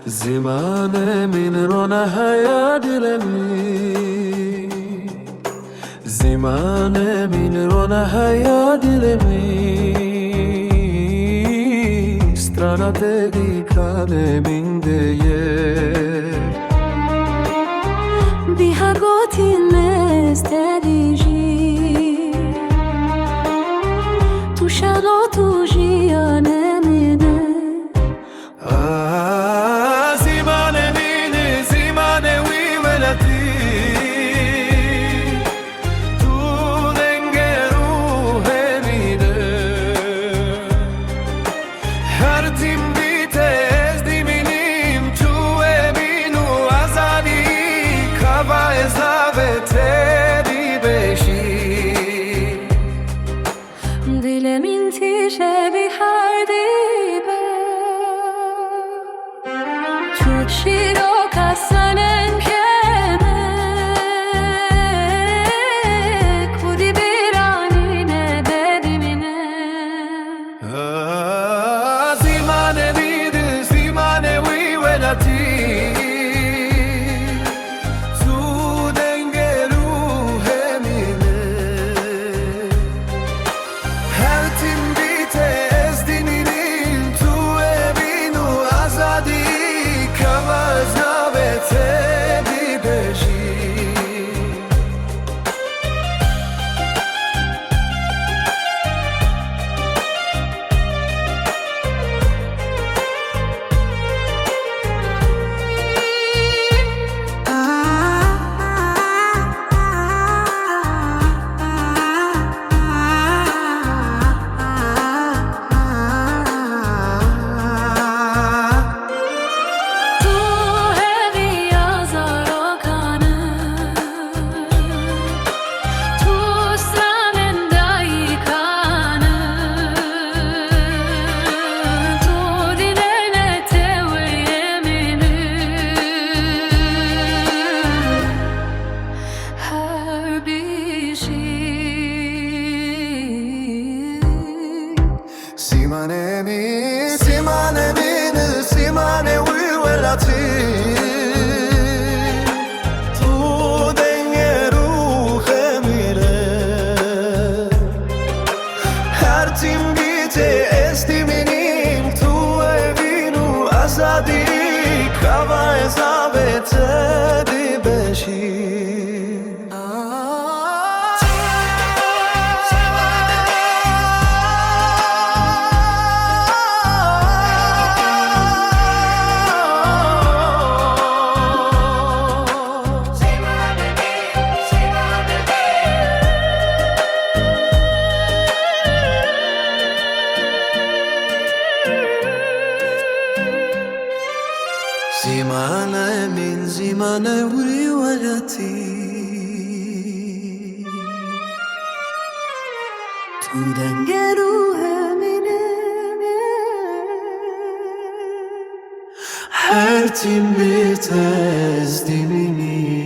زمانه من رونه يا دلمي زمانه من رونه يا دلمي strana dedicane min diye biha gotin esteliji tu shalo tu jiane mine زمانه من زمانه وی ولتی Dilemin tişe bir hardibe Çok şiroka sanen keme Kudi biranine dedimine Zimane bidi zimane wi velati Simane min simane wi velati tu denge ruhe mire her tim bite esti minim tu evinu azadi kava ezavete di beshi زمانه من زمانه وی ولتی Tu denge ruhe mine her tim bitez dimini